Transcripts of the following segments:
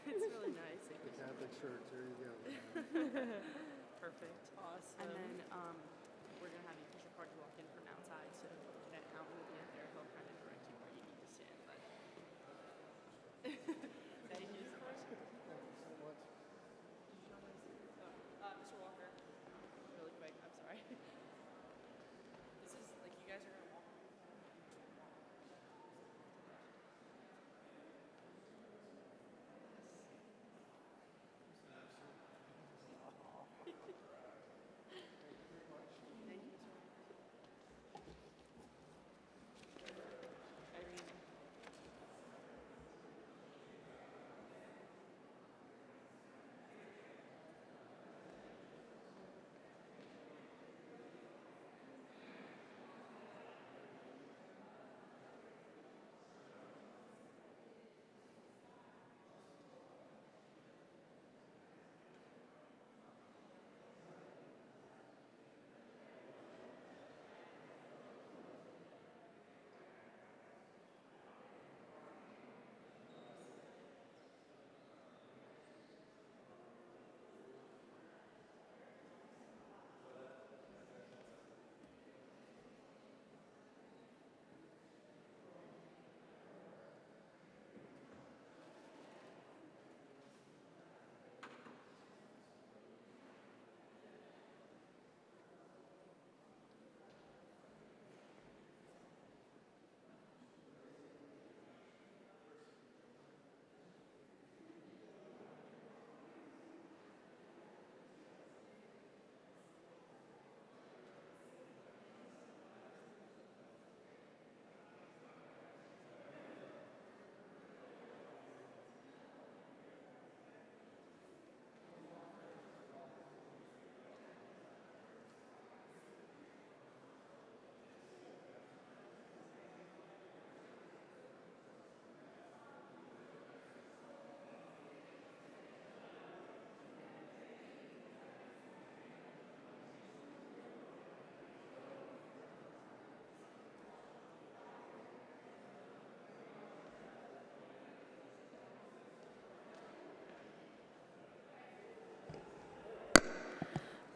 it's really nice. The Catholic Church, there you go. Perfect. Awesome. And then we're going to have you push a card to walk in from outside, so that accountant will be in there. He'll kind of direct you where you need to stand. But thank you so much. Mr. Walker, really quick, I'm sorry. This is like you guys are going to walk. Thank you so much. Irene.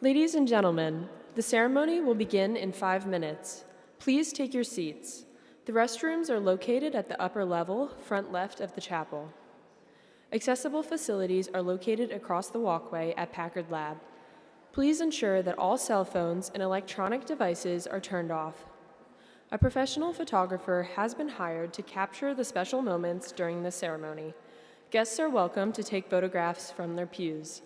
Ladies and gentlemen, the ceremony will begin in 5 minutes. Please take your seats. The restrooms are located at the upper level, front left of the chapel. Accessible facilities are located across the walkway at Packard Lab. Please ensure that all cell phones and electronic devices are turned off. A professional photographer has been hired to capture the special moments during the ceremony. Guests are welcome to take photographs from their pews.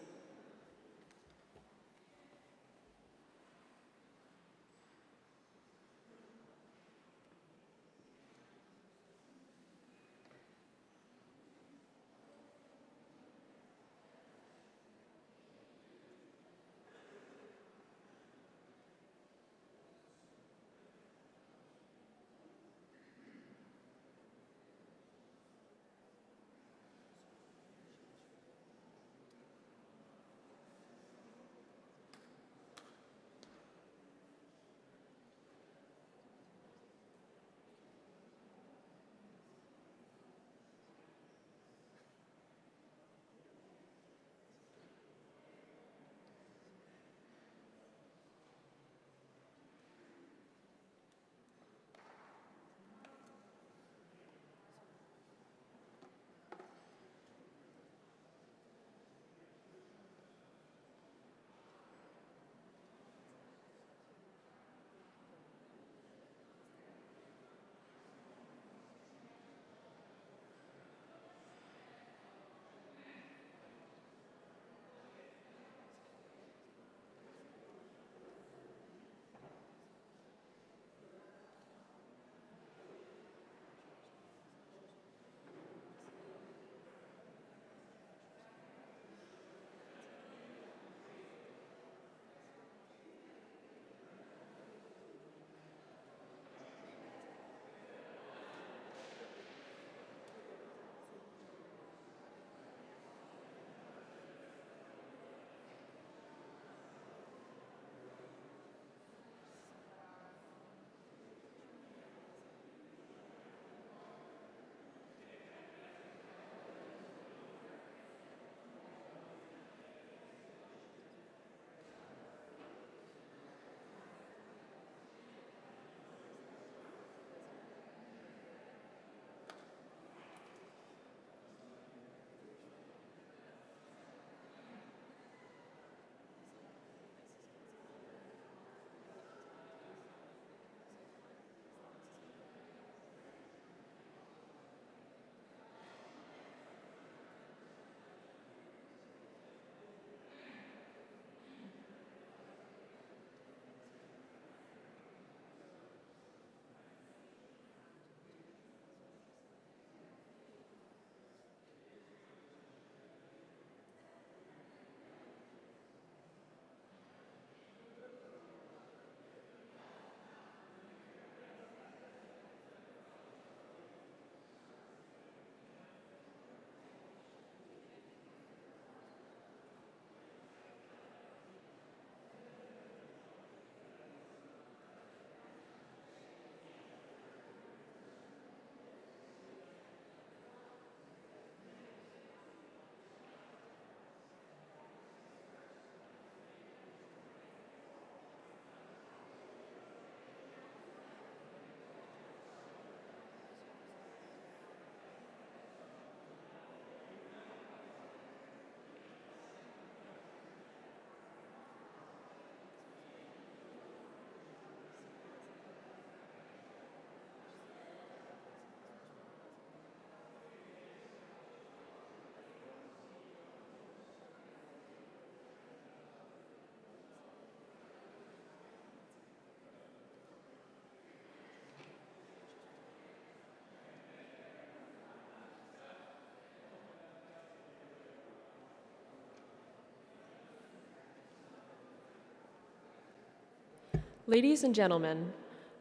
Ladies and gentlemen,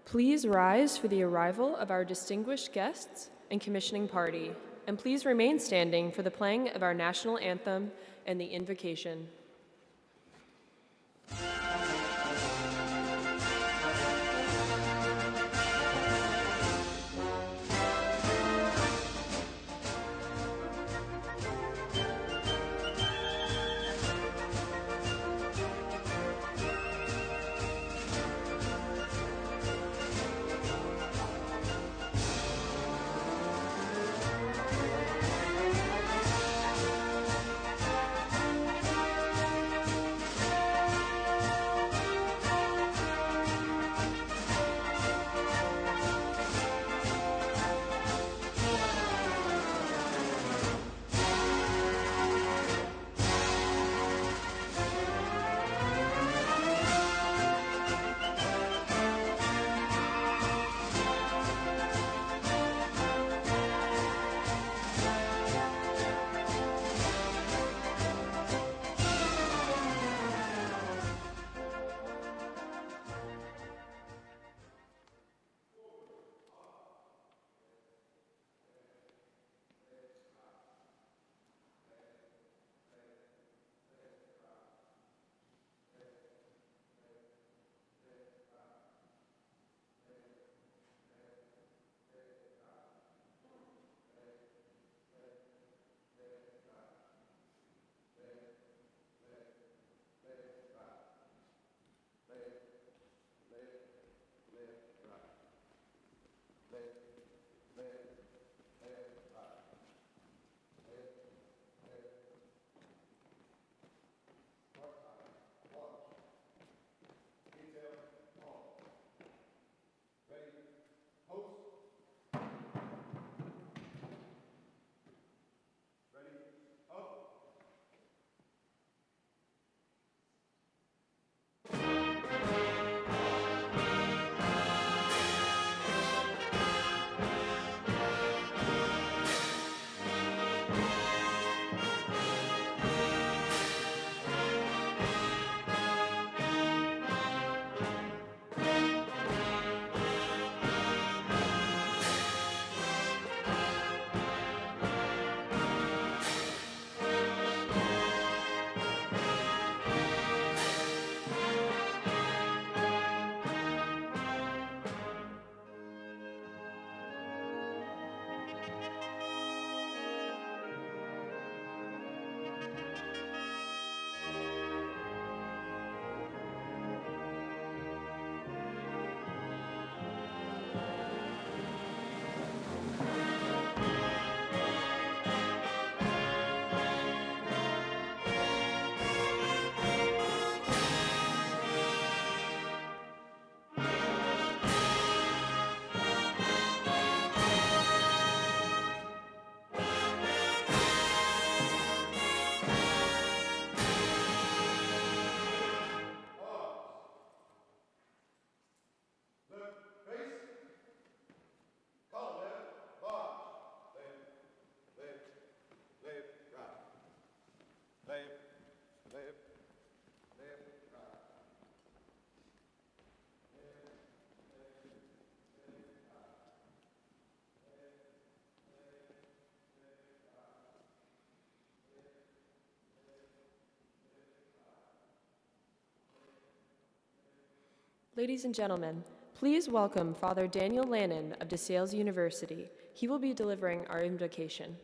please rise for the arrival of our distinguished guests and commissioning party, and please remain standing for the playing of our national anthem and the invocation. Ladies and gentlemen, please welcome Father Daniel Lannon of DeSales University. He will be delivering our invocation.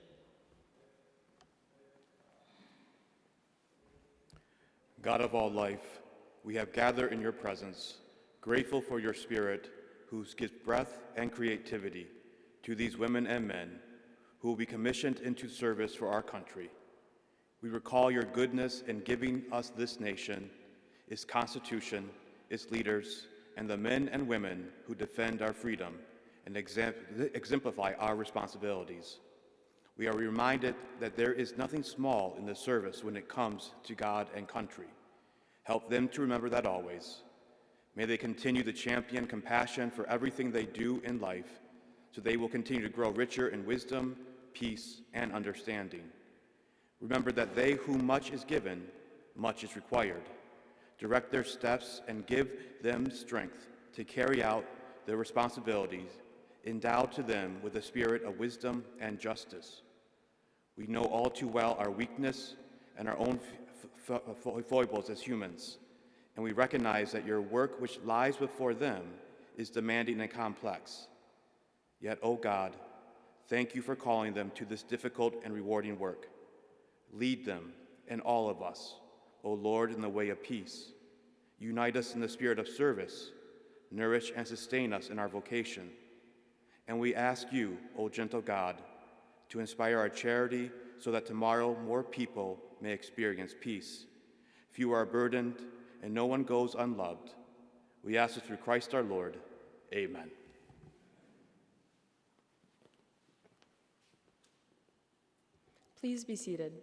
God of all life, we have gathered in your presence, grateful for your Spirit, who gives breath and creativity to these women and men who will be commissioned into service for our country. We recall your goodness in giving us this nation, its constitution, its leaders, and the men and women who defend our freedom and exemplify our responsibilities. We are reminded that there is nothing small in the service when it comes to God and country. Help them to remember that always. May they continue to champion compassion for everything they do in life, so they will continue to grow richer in wisdom, peace, and understanding. Remember that they whom much is given, much is required. Direct their steps and give them strength to carry out their responsibilities. Endow to them with a spirit of wisdom and justice. We know all too well our weakness and our own foibles as humans, and we recognize that your work which lies before them is demanding and complex. Yet, O God, thank you for calling them to this difficult and rewarding work. Lead them and all of us, O Lord, in the way of peace. Unite us in the spirit of service. Nourish and sustain us in our vocation. And we ask you, O gentle God, to inspire our charity so that tomorrow more people may experience peace. Few are burdened and no one goes unloved. We ask it through Christ our Lord. Amen. Please be seated.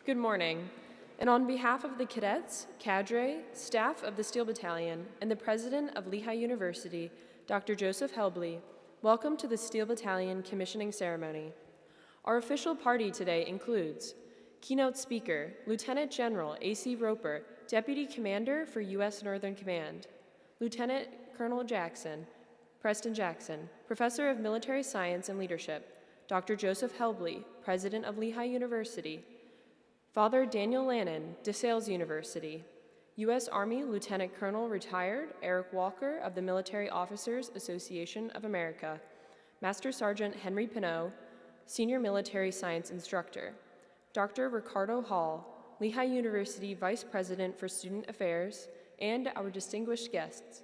Good morning, and on behalf of the cadets, cadre, staff of the Steel Battalion, and the president of Lehigh University, Dr. Joseph Helbley, welcome to the Steel Battalion commissioning ceremony. Our official party today includes keynote speaker, Lieutenant General A.C. Roper, Deputy Commander for U.S. Northern Command, Lieutenant Colonel Preston Jackson, Professor of Military Science and Leadership, Dr. Joseph Helbley, President of Lehigh University, Father Daniel Lannon, DeSales University, U.S. Army Lieutenant Colonel Retired Eric Walker of the Military Officers Association of America, Master Sergeant Henry Pinot, Senior Military Science Instructor, Dr. Ricardo Hall, Lehigh University Vice President for Student Affairs, and our distinguished guests,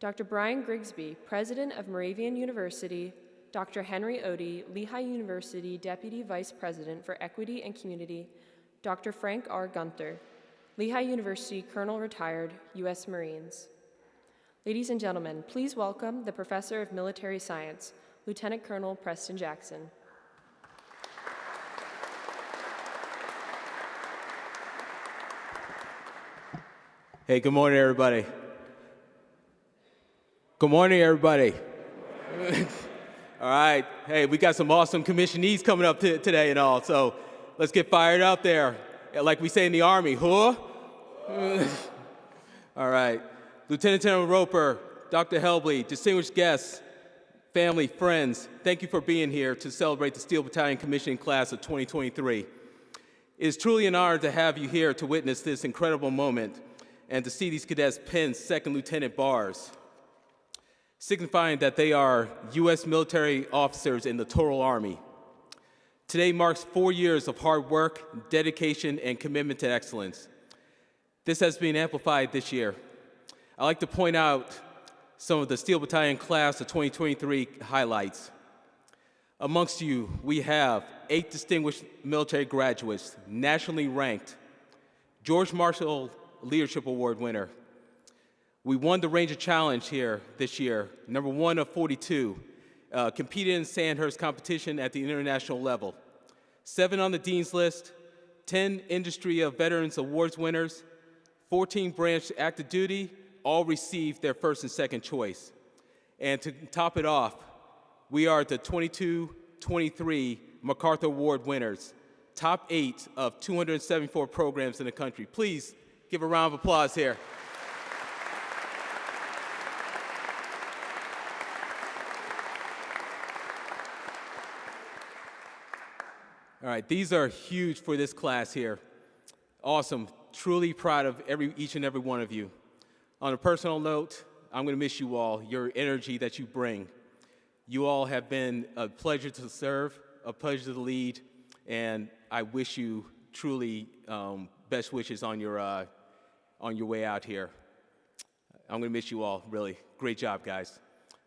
Dr. Brian Grigsby, President of Moravian University, Dr. Henry Odie, Lehigh University Deputy Vice President for Equity and Community, Dr. Frank R. Gunther, Lehigh University Colonel Retired, U.S. Marines. Ladies and gentlemen, please welcome the Professor of Military Science, Lieutenant Colonel Preston Jackson. Hey, good morning, everybody. Good morning, everybody. All right. Hey, we got some awesome commissionees coming up today and all, so let's get fired up there. Like we say in the Army, huh? All right. Lieutenant General Roper, Dr. Helbley, distinguished guests, family, friends, thank you for being here to celebrate the Steel Battalion Commissioning Class of 2023. It is truly an honor to have you here to witness this incredible moment and to see these cadets pin second lieutenant bars, signifying that they are U.S. military officers in the total Army. Today marks 4 years of hard work, dedication, and commitment to excellence. This has been amplified this year. I'd like to point out some of the Steel Battalion Class of 2023 highlights. Amongst you, we have 8 distinguished military graduates, nationally ranked, George Marshall Leadership Award winner. We won the Ranger Challenge here this year, number 1 of 42, competed in Sandhurst competition at the international level. 7 on the Dean's List, 10 Industry of Veterans Awards winners, 14 branch active duty, all received their first and second choice. And to top it off, we are the 22-23 MacArthur Award winners, top 8 of 274 programs in the country. Please give a round of applause here. All right, these are huge for this class here. Awesome, truly proud of each and every one of you. On a personal note, I'm gonna miss you all, your energy that you bring. You all have been a pleasure to serve, a pleasure to lead, and I wish you truly best wishes on your way out here. I'm gonna miss you all, really. Great job, guys.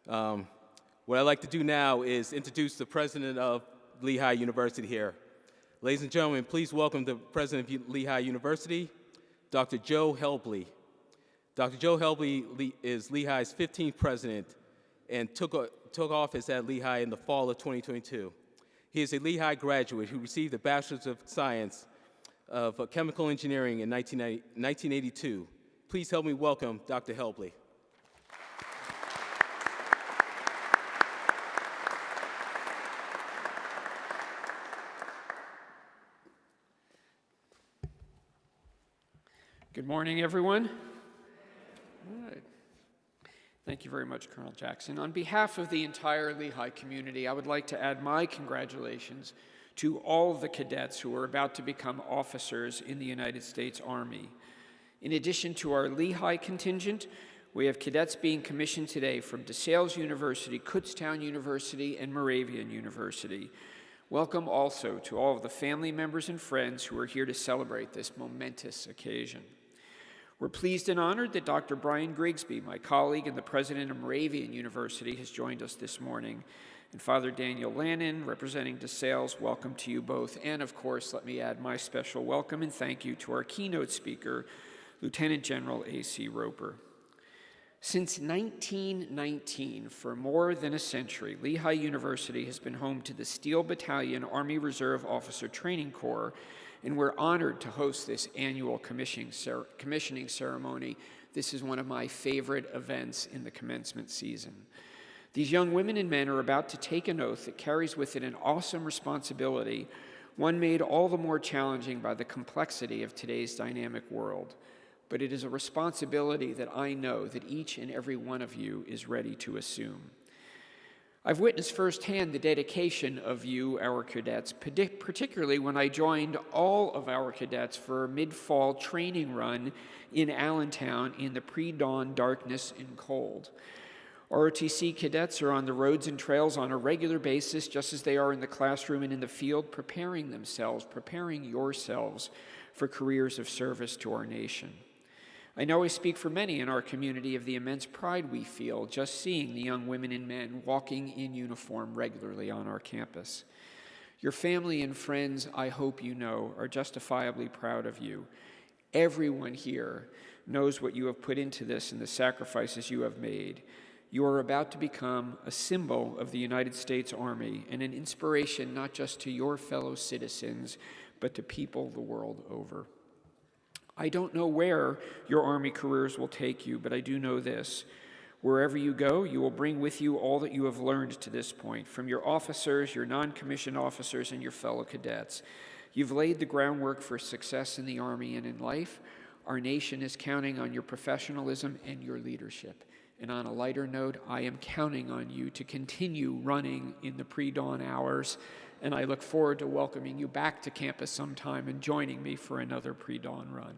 What I'd like to do now is introduce the president of Lehigh University here. Ladies and gentlemen, please welcome the president of Lehigh University, Dr. Joe Helbley. Dr. Joe Helbley is Lehigh's 15th president and took office at Lehigh in the fall of 2022. He is a Lehigh graduate who received a Bachelor's of Science of Chemical Engineering in 1982. Please help me welcome Dr. Helbley. Good morning, everyone. All right. Thank you very much, Colonel Jackson. On behalf of the entire Lehigh community, I would like to add my congratulations to all of the cadets who are about to become officers in the United States Army. In addition to our Lehigh contingent, we have cadets being commissioned today from DeSales University, Kutztown University, and Moravian University. Welcome also to all of the family members and friends who are here to celebrate this momentous occasion. We're pleased and honored that Dr. Brian Grigsby, my colleague and the president of Moravian University, has joined us this morning. And Father Daniel Lannon, representing DeSales, welcome to you both. And of course, let me add my special welcome and thank you to our keynote speaker, Lieutenant General A.C. Roper. Since 1919, for more than a century, Lehigh University has been home to the Steel Battalion Army Reserve Officer Training Corps, and we're honored to host this annual commissioning ceremony. This is one of my favorite events in the commencement season. These young women and men are about to take an oath that carries with it an awesome responsibility, one made all the more challenging by the complexity of today's dynamic world. But it is a responsibility that I know that each and every one of you is ready to assume. I've witnessed firsthand the dedication of you, our cadets, particularly when I joined all of our cadets for a mid-fall training run in Allentown in the pre-dawn darkness and cold. ROTC cadets are on the roads and trails on a regular basis, just as they are in the classroom and in the field, preparing themselves, preparing yourselves for careers of service to our nation. I know I speak for many in our community of the immense pride we feel just seeing the young women and men walking in uniform regularly on our campus. Your family and friends, I hope you know, are justifiably proud of you. Everyone here knows what you have put into this and the sacrifices you have made. You are about to become a symbol of the United States Army and an inspiration not just to your fellow citizens, but to people the world over. I don't know where your Army careers will take you, but I do know this. Wherever you go, you will bring with you all that you have learned to this point, from your officers, your non-commissioned officers, and your fellow cadets. You've laid the groundwork for success in the Army and in life. Our nation is counting on your professionalism and your leadership. And on a lighter note, I am counting on you to continue running in the pre-dawn hours, and I look forward to welcoming you back to campus sometime and joining me for another pre-dawn run.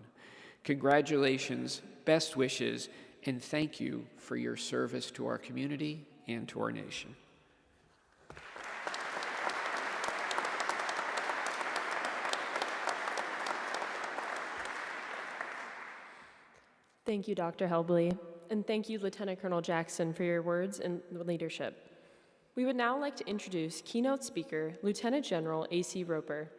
Congratulations, best wishes, and thank you for your service to our community and to our nation. Thank you, Dr. Helbley, and thank you, Lieutenant Colonel Jackson, for your words and leadership. We would now like to introduce keynote speaker, Lieutenant General A.C. Roper.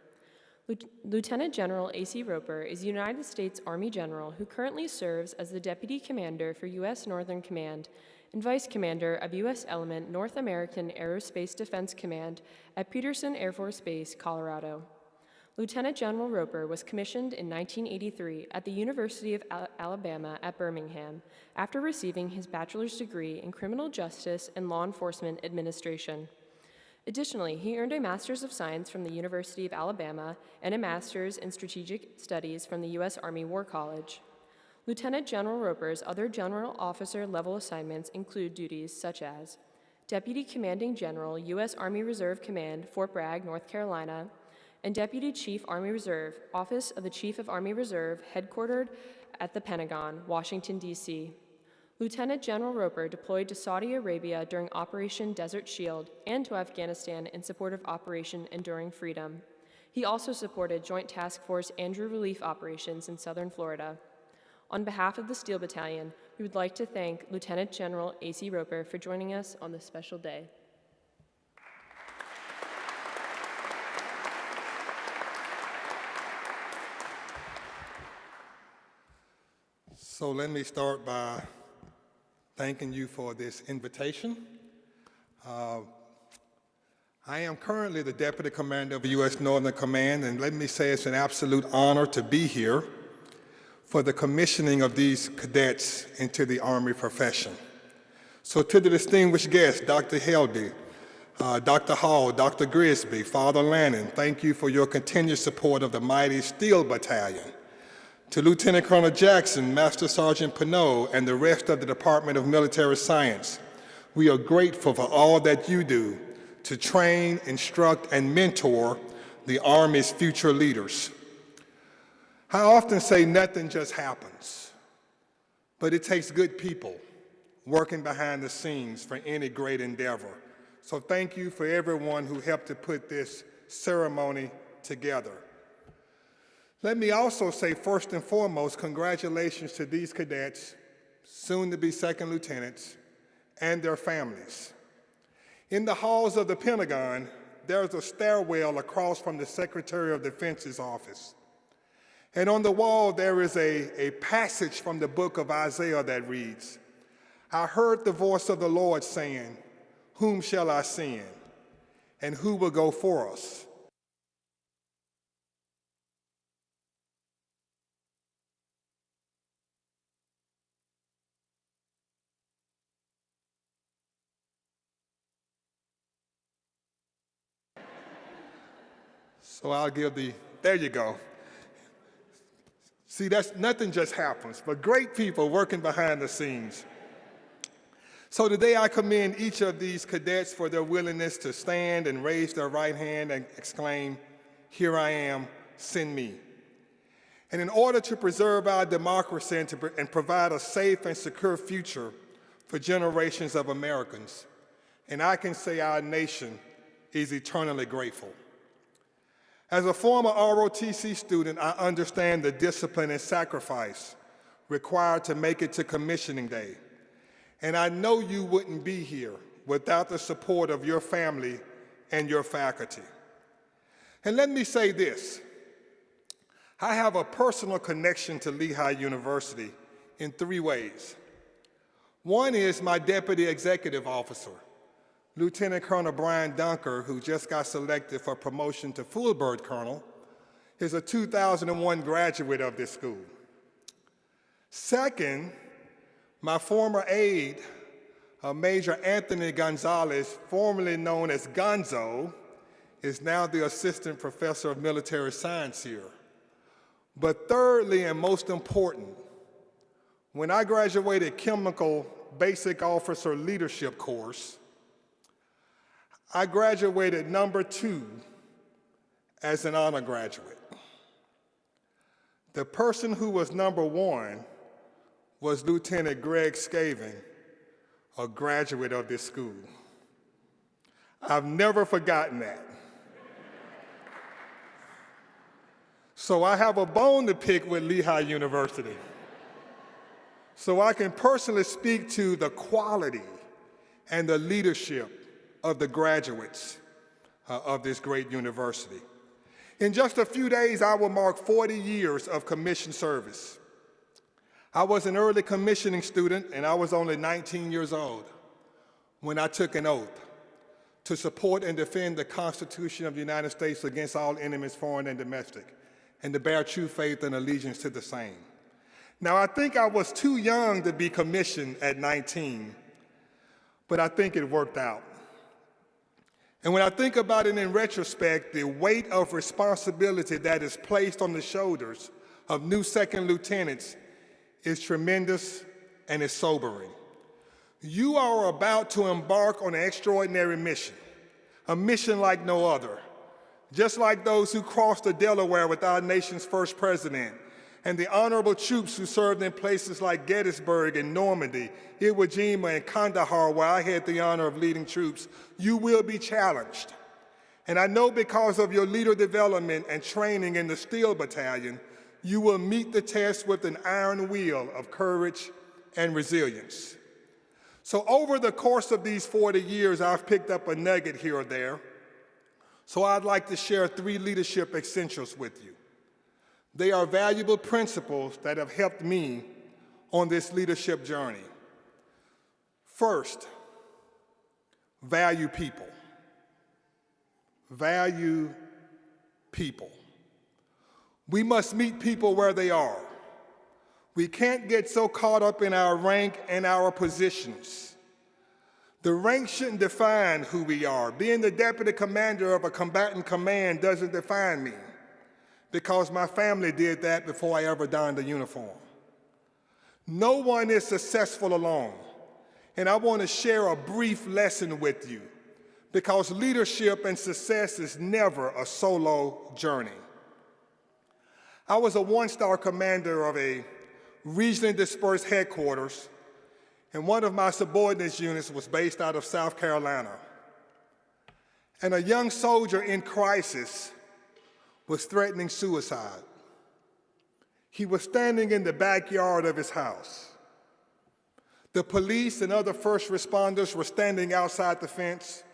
Lieutenant General A.C. Roper is a United States Army general who currently serves as the Deputy Commander for U.S. Northern Command and Vice Commander of U.S. Element North American Aerospace Defense Command at Peterson Air Force Base, Colorado. Lieutenant General Roper was commissioned in 1983 at the University of Alabama at Birmingham after receiving his bachelor's degree in criminal justice and law enforcement administration. Additionally, he earned a Master's of Science from the University of Alabama and a Master's in Strategic Studies from the U.S. Army War College. Lieutenant General Roper's other general officer level assignments include duties such as Deputy Commanding General, U.S. Army Reserve Command, Fort Bragg, North Carolina, and Deputy Chief Army Reserve, Office of the Chief of Army Reserve, headquartered at the Pentagon, Washington, D.C. Lieutenant General Roper deployed to Saudi Arabia during Operation Desert Shield and to Afghanistan in support of Operation Enduring Freedom. He also supported Joint Task Force Andrew relief operations in southern Florida. On behalf of the Steel Battalion, we would like to thank Lieutenant General A.C. Roper for joining us on this special day. So let me start by thanking you for this invitation. I am currently the Deputy Commander of the U.S. Northern Command, and let me say it's an absolute honor to be here for the commissioning of these cadets into the Army profession. So to the distinguished guests, Dr. Helbley, Dr. Hall, Dr. Grigsby, Father Lannon, thank you for your continued support of the mighty Steel Battalion. To Lieutenant Colonel Jackson, Master Sergeant Pinot, and the rest of the Department of Military Science, we are grateful for all that you do to train, instruct, and mentor the Army's future leaders. I often say nothing just happens, but it takes good people working behind the scenes for any great endeavor. So thank you for everyone who helped to put this ceremony together. Let me also say, first and foremost, congratulations to these cadets, soon to be second lieutenants, and their families. In the halls of the Pentagon, there's a stairwell across from the Secretary of Defense's office. And on the wall, there is a passage from the book of Isaiah that reads, "I heard the voice of the Lord saying, 'Whom shall I send? And who will go for us?'" So I'll give there you go. See, nothing just happens, but great people working behind the scenes. So today I commend each of these cadets for their willingness to stand and raise their right hand and exclaim, "Here I am, send me." And in order to preserve our democracy and provide a safe and secure future for generations of Americans, and I can say our nation is eternally grateful. As a former ROTC student, I understand the discipline and sacrifice required to make it to commissioning day. And I know you wouldn't be here without the support of your family and your faculty. And let me say this, I have a personal connection to Lehigh University in 3 ways. One is my deputy executive officer, Lieutenant Colonel Brian Dunker, who just got selected for promotion to full bird colonel, is a 2001 graduate of this school. Second, my former aide, Major Anthony Gonzalez, formerly known as Gonzo, is now the assistant professor of military science here. But thirdly, and most important, when I graduated chemical basic officer leadership course, I graduated number 2 as an honor graduate. The person who was number 1 was Lieutenant Greg Skaven, a graduate of this school. I've never forgotten that. So I have a bone to pick with Lehigh University. So I can personally speak to the quality and the leadership of the graduates of this great university. In just a few days, I will mark 40 years of commissioned service. I was an early commissioning student, and I was only 19 years old when I took an oath to support and defend the Constitution of the United States against all enemies, foreign and domestic, and to bear true faith and allegiance to the same. Now, I think I was too young to be commissioned at 19, but I think it worked out. And when I think about it in retrospect, the weight of responsibility that is placed on the shoulders of new second lieutenants is tremendous and is sobering. You are about to embark on an extraordinary mission, a mission like no other, just like those who crossed the Delaware with our nation's first president, and the honorable troops who served in places like Gettysburg and Normandy, Iwo Jima and Kandahar, where I had the honor of leading troops. You will be challenged. And I know because of your leader development and training in the Steel Battalion, you will meet the test with an iron will of courage and resilience. So over the course of these 40 years, I've picked up a nugget here or there. So I'd like to share 3 leadership essentials with you. They are valuable principles that have helped me on this leadership journey. First, value people. Value people. We must meet people where they are. We can't get so caught up in our rank and our positions. The rank shouldn't define who we are. Being the deputy commander of a combatant command doesn't define me. because my family did that before I ever donned a uniform. No one is successful alone, and I want to share a brief lesson with you, because leadership and success is never a solo journey. I was a one-star commander of a regionally dispersed headquarters, and one of my subordinates units was based out of South Carolina. And a young soldier in crisis was threatening suicide. He was standing in the backyard of his house. The police and other first responders were standing outside the fence.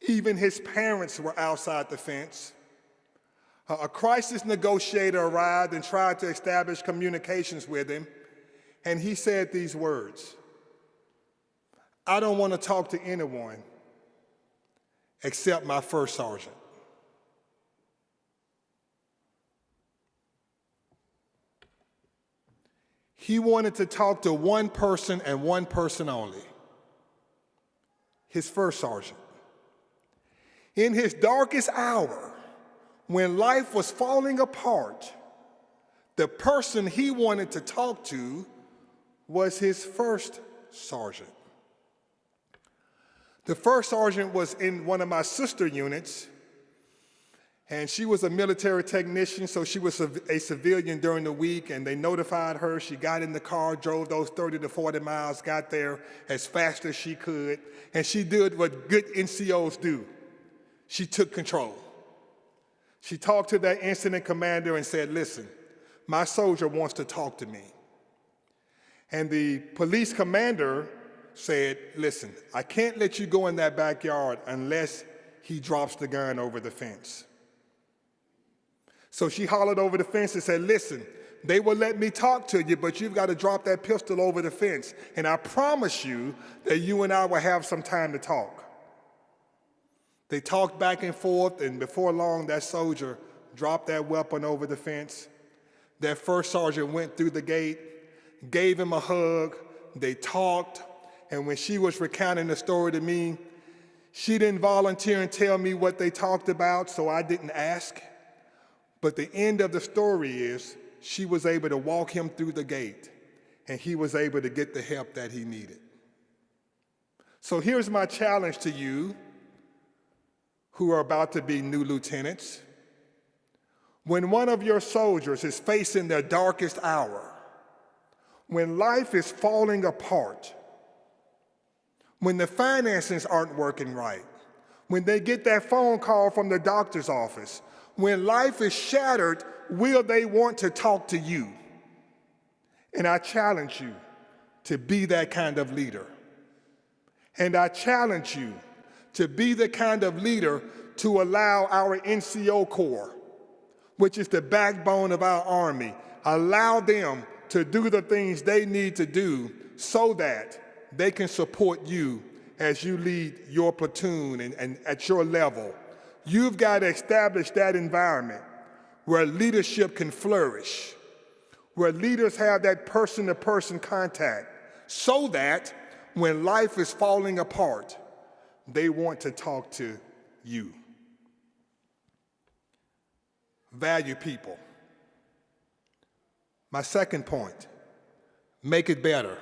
Even his parents were outside the fence. A crisis negotiator arrived and tried to establish communications with him, and he said these words: "I don't want to talk to anyone except my first sergeant." He wanted to talk to one person and one person only: his first sergeant. In his darkest hour, when life was falling apart, the person he wanted to talk to was his first sergeant. The first sergeant was in one of my sister units, and she was a military technician, so she was a civilian during the week, and they notified her. She got in the car, drove those 30 to 40 miles, got there as fast as she could, and she did what good NCOs do. She took control. She talked to that incident commander and said, "Listen, my soldier wants to talk to me." And the police commander said, "Listen, I can't let you go in that backyard unless he drops the gun over the fence." So she hollered over the fence and said, "Listen, they will let me talk to you, but you've got to drop that pistol over the fence. And I promise you that you and I will have some time to talk." They talked back and forth, and before long, that soldier dropped that weapon over the fence. That first sergeant went through the gate, gave him a hug. They talked, and when she was recounting the story to me, she didn't volunteer and tell me what they talked about, so I didn't ask. But the end of the story is she was able to walk him through the gate, and he was able to get the help that he needed. So here's my challenge to you who are about to be new lieutenants. When one of your soldiers is facing their darkest hour, when life is falling apart, when the finances aren't working right, when they get that phone call from the doctor's office, when life is shattered, will they want to talk to you? And I challenge you to be that kind of leader. And I challenge you to be the kind of leader to allow our NCO Corps, which is the backbone of our Army, allow them to do the things they need to do so that they can support you as you lead your platoon and at your level. You've got to establish that environment where leadership can flourish, where leaders have that person-to-person contact, so that when life is falling apart, they want to talk to you. Value people. My second point, make it better.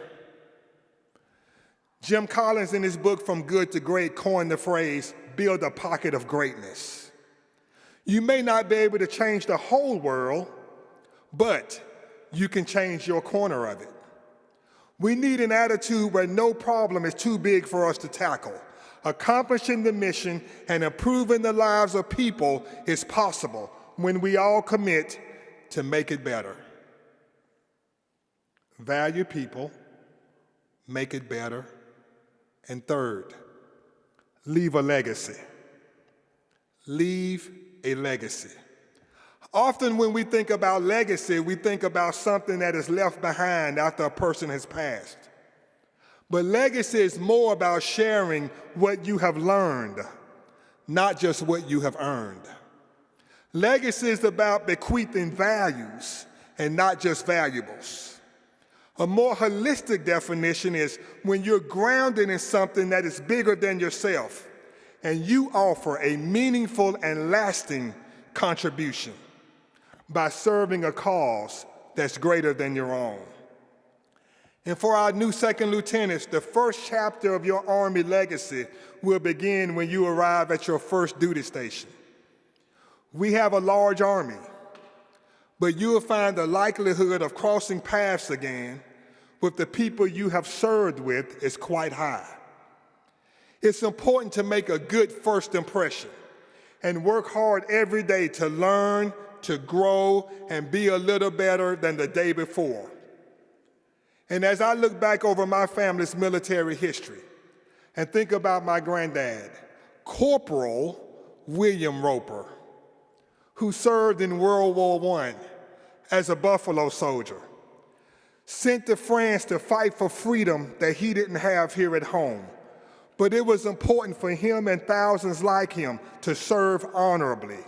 Jim Collins, in his book From Good to Great, coined the phrase, build a pocket of greatness. You may not be able to change the whole world, but you can change your corner of it. We need an attitude where no problem is too big for us to tackle. Accomplishing the mission and improving the lives of people is possible when we all commit to make it better. Value people, make it better, and third, leave a legacy. Leave a legacy. Often when we think about legacy, we think about something that is left behind after a person has passed. But legacy is more about sharing what you have learned, not just what you have earned. Legacy is about bequeathing values and not just valuables. A more holistic definition is when you're grounded in something that is bigger than yourself and you offer a meaningful and lasting contribution. by serving a cause that's greater than your own. And for our new second lieutenants, the first chapter of your Army legacy will begin when you arrive at your first duty station. We have a large Army, but you will find the likelihood of crossing paths again with the people you have served with is quite high. It's important to make a good first impression and work hard every day to learn, to grow, and be a little better than the day before. And as I look back over my family's military history and think about my granddad, Corporal William Roper, who served in World War I as a Buffalo soldier, sent to France to fight for freedom that he didn't have here at home. But it was important for him and thousands like him to serve honorably.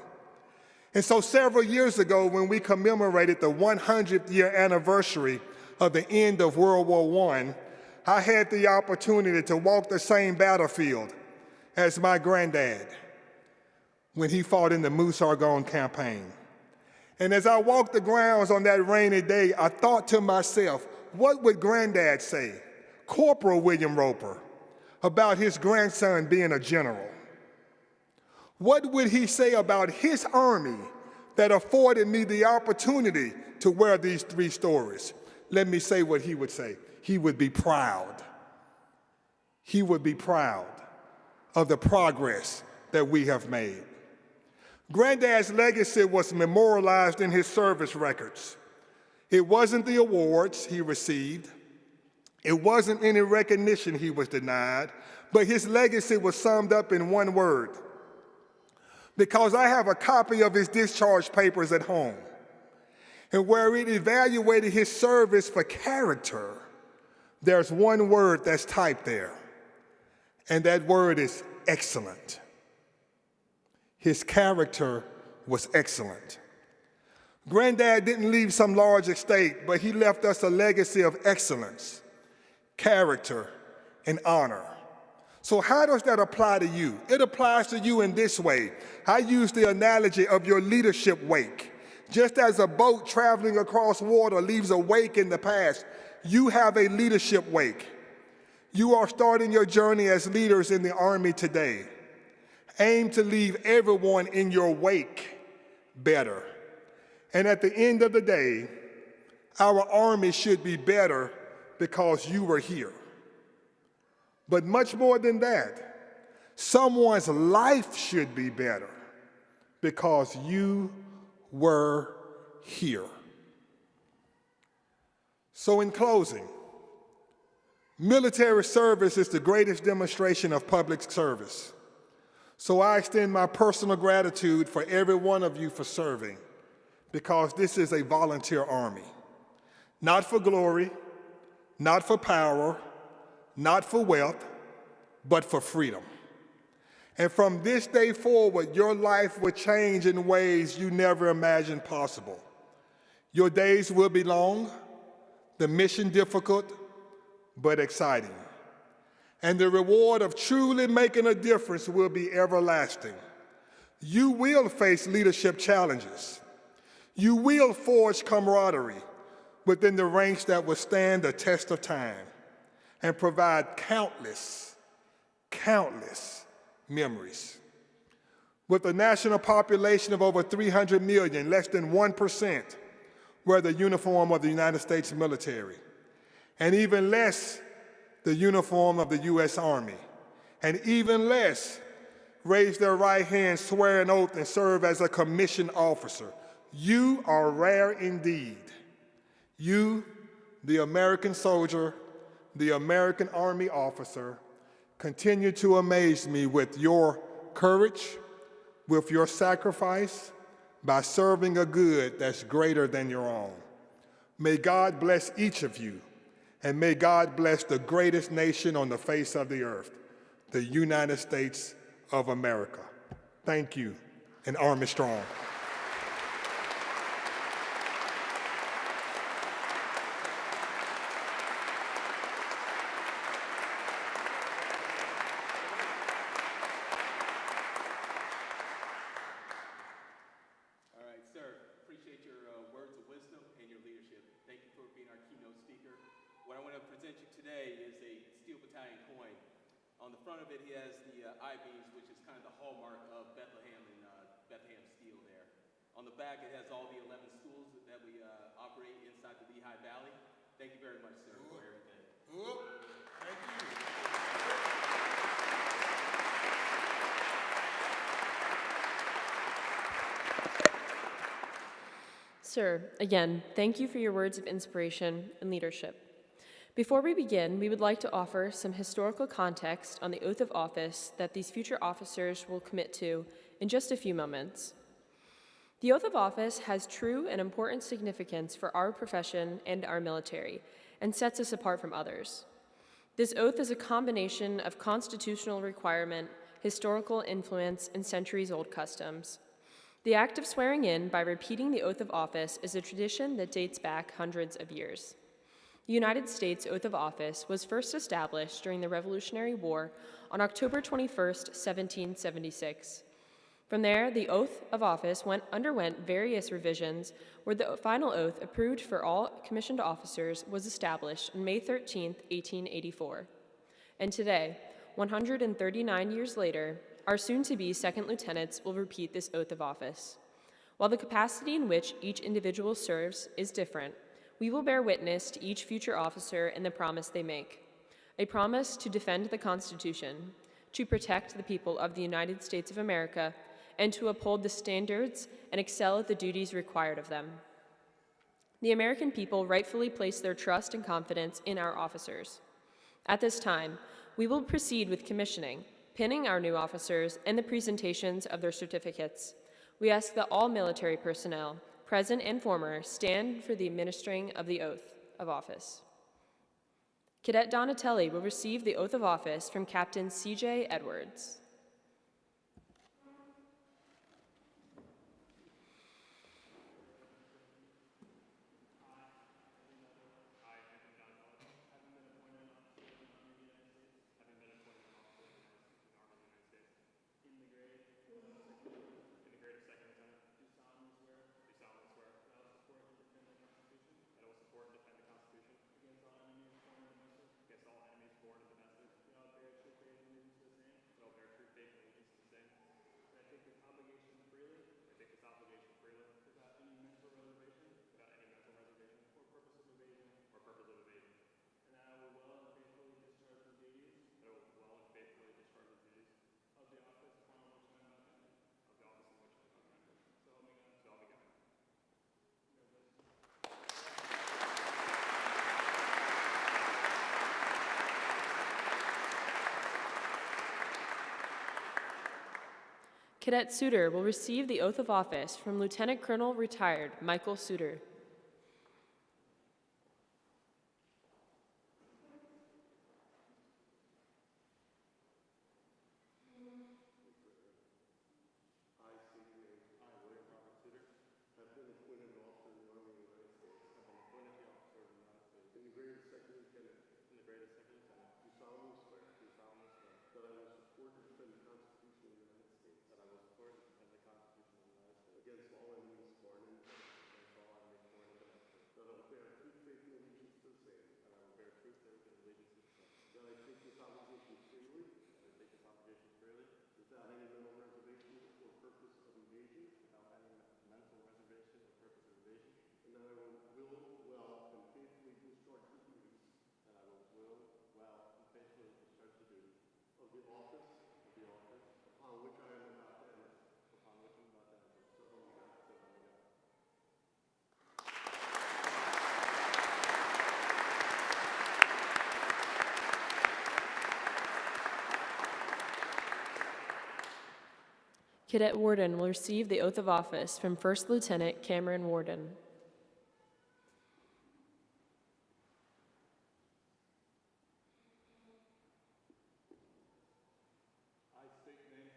And so several years ago, when we commemorated the 100th year anniversary of the end of World War I had the opportunity to walk the same battlefield as my granddad when he fought in the Moose-Argonne campaign. And as I walked the grounds on that rainy day, I thought to myself, what would Granddad say, Corporal William Roper, about his grandson being a general? What would he say about his Army that afforded me the opportunity to wear these 3 stories? Let me say what he would say. He would be proud. He would be proud of the progress that we have made. Granddad's legacy was memorialized in his service records. It wasn't the awards he received. It wasn't any recognition he was denied, but his legacy was summed up in one word. Because I have a copy of his discharge papers at home, and where it evaluated his service for character, there's one word that's typed there, and that word is excellent. His character was excellent. Granddad didn't leave some large estate, but he left us a legacy of excellence, character, and honor. So how does that apply to you? It applies to you in this way. I use the analogy of your leadership wake. Just as a boat traveling across water leaves a wake in the past, you have a leadership wake. You are starting your journey as leaders in the Army today. Aim to leave everyone in your wake better. And at the end of the day, our Army should be better because you were here. But much more than that, someone's life should be better because you were here. So in closing, military service is the greatest demonstration of public service. So I extend my personal gratitude for every one of you for serving, because this is a volunteer army. Not for glory, not for power, not for wealth, but for freedom. And from this day forward, your life will change in ways you never imagined possible. Your days will be long, the mission difficult, but exciting. And the reward of truly making a difference will be everlasting. You will face leadership challenges. You will forge camaraderie within the ranks that will stand the test of time and provide countless memories. With a national population of over 300 million, less than 1% wear the uniform of the United States military, and even less the uniform of the U.S. Army, and even less raise their right hand, swear an oath, and serve as a commissioned officer. You are rare indeed. You, the American soldier, the American Army officer, continue to amaze me with your courage, with your sacrifice, by serving a good that's greater than your own. May God bless each of you, and may God bless the greatest nation on the face of the earth, the United States of America. Thank you, and Army Strong. All right, sir, appreciate your has the I-beams, which is kind of the hallmark of Bethlehem and Bethlehem Steel there. On the back, it has all the 11 schools that we operate inside the Lehigh Valley. Thank you very much, sir, for everything. Thank you. Sir, again, thank you for your words of inspiration and leadership. Before we begin, we would like to offer some historical context on the oath of office that these future officers will commit to in just a few moments. The oath of office has true and important significance for our profession and our military, and sets us apart from others. This oath is a combination of constitutional requirement, historical influence, and centuries-old customs. The act of swearing in by repeating the oath of office is a tradition that dates back hundreds of years. The United States oath of office was first established during the Revolutionary War on October 21st, 1776. From there, the oath of office underwent various revisions, where the final oath approved for all commissioned officers was established on May 13th, 1884. And today, 139 years later, our soon-to-be second lieutenants will repeat this oath of office. While the capacity in which each individual serves is different, we will bear witness to each future officer and the promise they make. A promise to defend the Constitution, to protect the people of the United States of America, and to uphold the standards and excel at the duties required of them. The American people rightfully place their trust and confidence in our officers. At this time, we will proceed with commissioning, pinning our new officers, and the presentations of their certificates. We ask that all military personnel, present and former, stand for the administering of the oath of office. Cadet Donatelli will receive the oath of office from Captain C.J. Edwards. Cadet Suter will receive the oath of office from Lieutenant Colonel retired Michael Suter. Cadet Warden will receive the oath of office from First Lieutenant Cameron Warden. I state your name.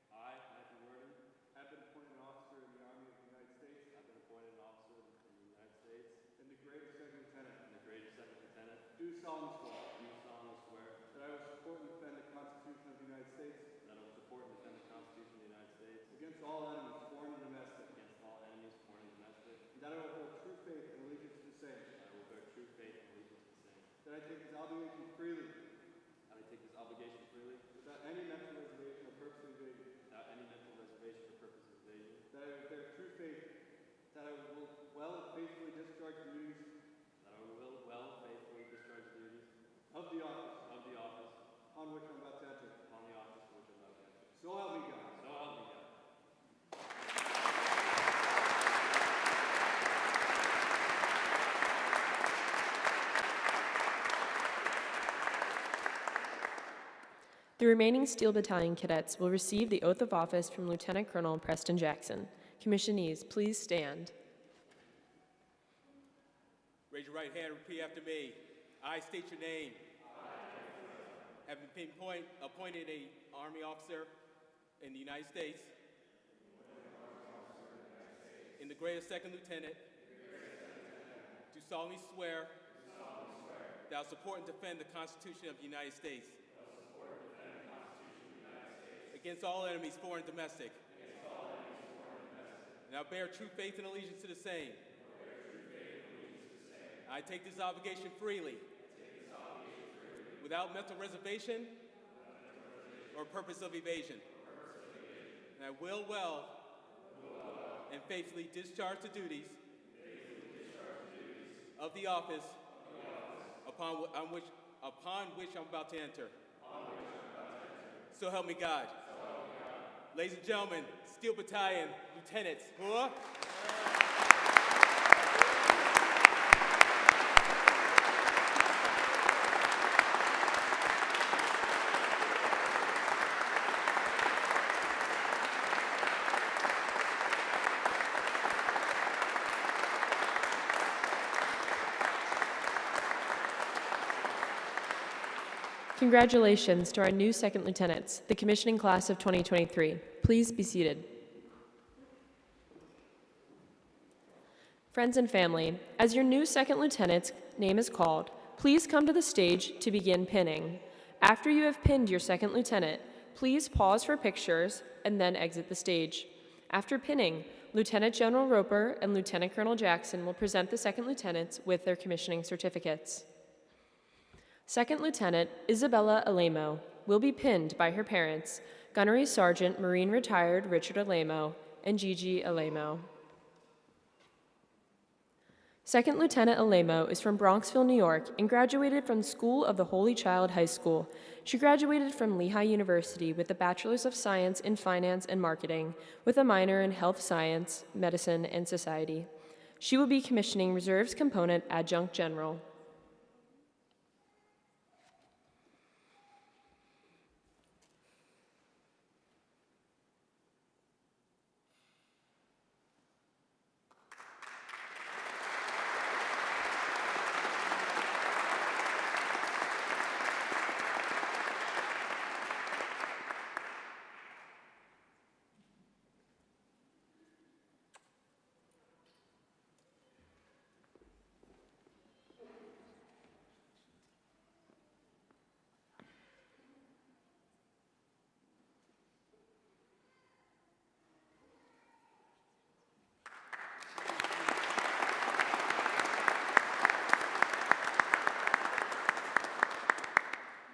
I, Matthew Worden, have been appointed an officer in the Army of the United States. I've been appointed an officer in the United States. And the grade of second lieutenant. And the grade of second lieutenant. Do solemnly swear. Do solemnly swear. That I will support and defend the Constitution of the United States. That I will support and defend the Constitution of the United States. Against all enemies, foreign and domestic. Against all enemies, foreign and domestic. And that I will hold true faith and allegiance to the same. That I will bear true faith and allegiance to the same. That I take this obligation freely. That I take this obligation freely. Without any discharge the duties that I will well faithfully discharge the duties of the office of the office upon which I'm about to enter. upon the office to which I'm about to enter. So help me God. So help me God. The remaining Steel Battalion cadets will receive the oath of office from Lieutenant Colonel Preston Jackson. Commissionees, please stand. Raise your right hand and repeat after me. I state your name. Having been appointed an Army officer in the United States, in the grade of second lieutenant, do solemnly swear that I will support and defend the Constitution of the United States against all enemies, foreign and domestic. And I bear true faith and allegiance to the same. I take this obligation freely, without mental reservation or purpose of evasion. And I will well and faithfully discharge the duties of the office upon which I'm about to enter. So help me God. Ladies and gentlemen, Steel Battalion Lieutenants. Huh? Congratulations to our new second lieutenants, the commissioning class of 2023. Please be seated. Friends and family, as your new second lieutenant's name is called, please come to the stage to begin pinning. After you have pinned your second lieutenant, please pause for pictures and then exit the stage. After pinning, Lieutenant General Roper and Lieutenant Colonel Jackson will present the second lieutenants with their commissioning certificates. Second Lieutenant Isabella Alemo will be pinned by her parents, Gunnery Sergeant Marine Retired Richard Alemo and Gigi Alemo. Second Lieutenant Alemo is from Bronxville, New York, and graduated from School of the Holy Child High School. She graduated from Lehigh University with a Bachelor's of Science in Finance and Marketing, with a minor in Health Science, Medicine, and Society. She will be commissioning Reserves Component Adjunct General.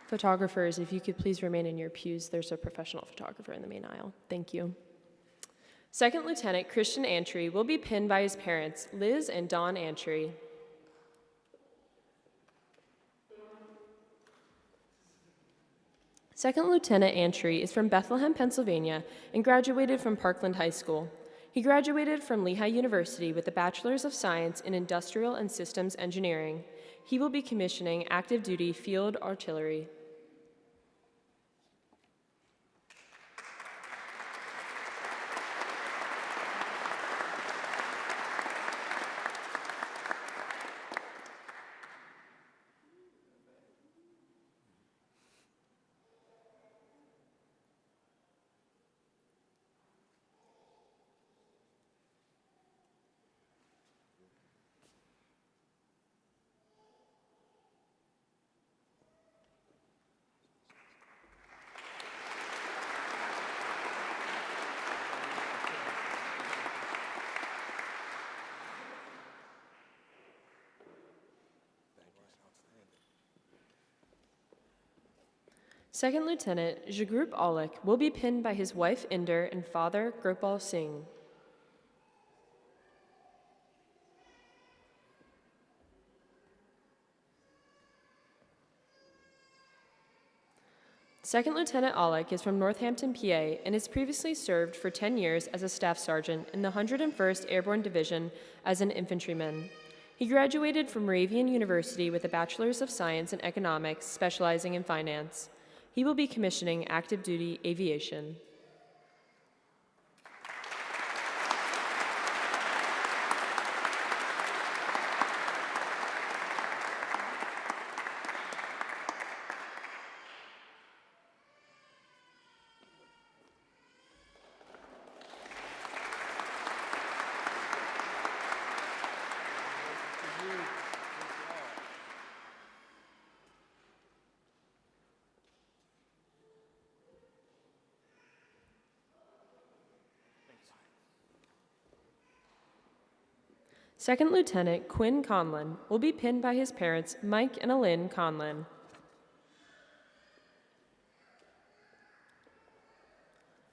Photographers, if you could please remain in your pews. There's a professional photographer in the main aisle. Thank you. Second Lieutenant Christian Antry will be pinned by his parents, Liz and Don Antry. Second Lieutenant Antry is from Bethlehem, Pennsylvania, and graduated from Parkland High School. He graduated from Lehigh University with a Bachelor's of Science in Industrial and Systems Engineering. He will be commissioning active duty field artillery. Second Lieutenant Jagrup Aulik will be pinned by his wife Inder and father Gopal Singh. Second Lieutenant Aulick is from Northampton, PA, and has previously served for 10 years as a staff sergeant in the 101st Airborne Division as an infantryman. He graduated from Moravian University with a Bachelor's of Science in Economics, specializing in finance. He will be commissioning active duty aviation. Second Lieutenant Quinn Conlon will be pinned by his parents, Mike and Alyn Conlon.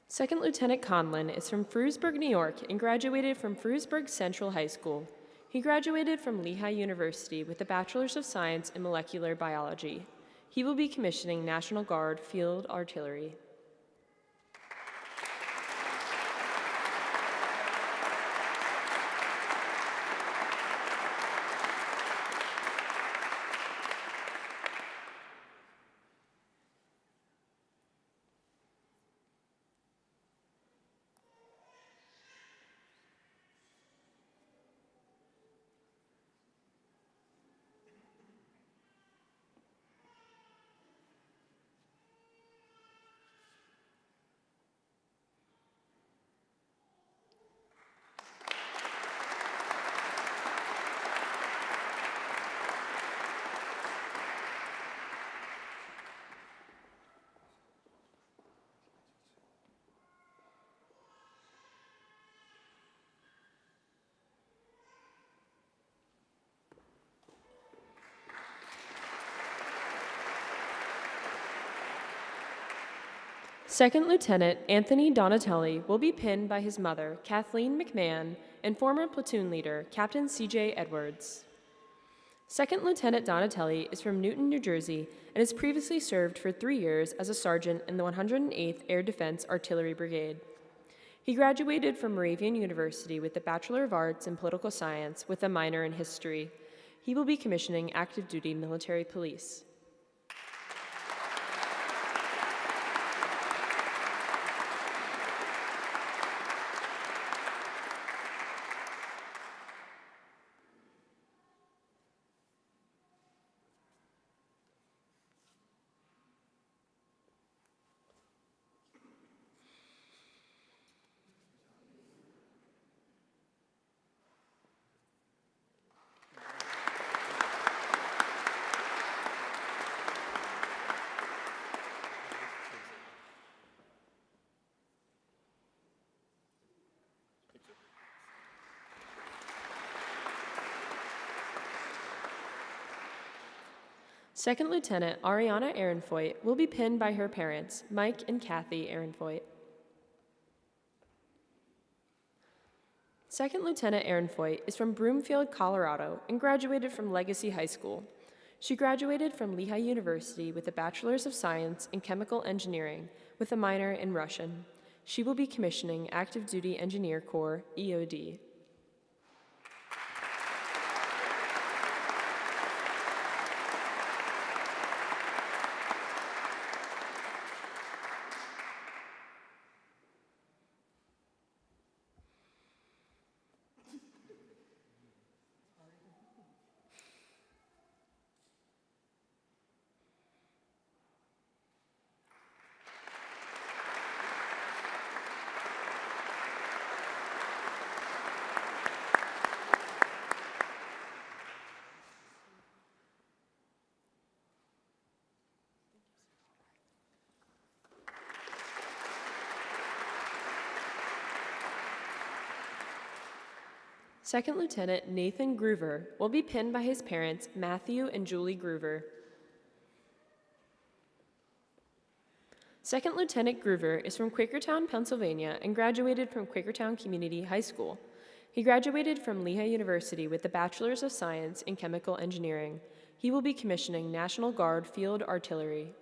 Second Lieutenant Conlon is from Frewsburg, New York, and graduated from Frewsburg Central High School. He graduated from Lehigh University with a Bachelor's of Science in Molecular Biology. He will be commissioning National Guard Field Artillery. Second Lieutenant Anthony Donatelli will be pinned by his mother, Kathleen McMahon, and former platoon leader, Captain C.J. Edwards. Second Lieutenant Donatelli is from Newton, New Jersey, and has previously served for 3 years as a sergeant in the 108th Air Defense Artillery Brigade. He graduated from Moravian University with a Bachelor of Arts in Political Science with a minor in History. He will be commissioning active duty military police. Second Lieutenant Ariana Ehrenfoyt will be pinned by her parents, Mike and Kathy Ehrenfoyt. Second Lieutenant Ehrenfoyt is from Broomfield, Colorado, and graduated from Legacy High School. She graduated from Lehigh University with a Bachelor's of Science in Chemical Engineering with a minor in Russian. She will be commissioning Active Duty Engineer Corps, EOD. Second Lieutenant Nathan Groover will be pinned by his parents, Matthew and Julie Groover. Second Lieutenant Groover is from Quakertown, Pennsylvania, and graduated from Quakertown Community High School. He graduated from Lehigh University with a Bachelor's of Science in Chemical Engineering. He will be commissioning National Guard Field Artillery.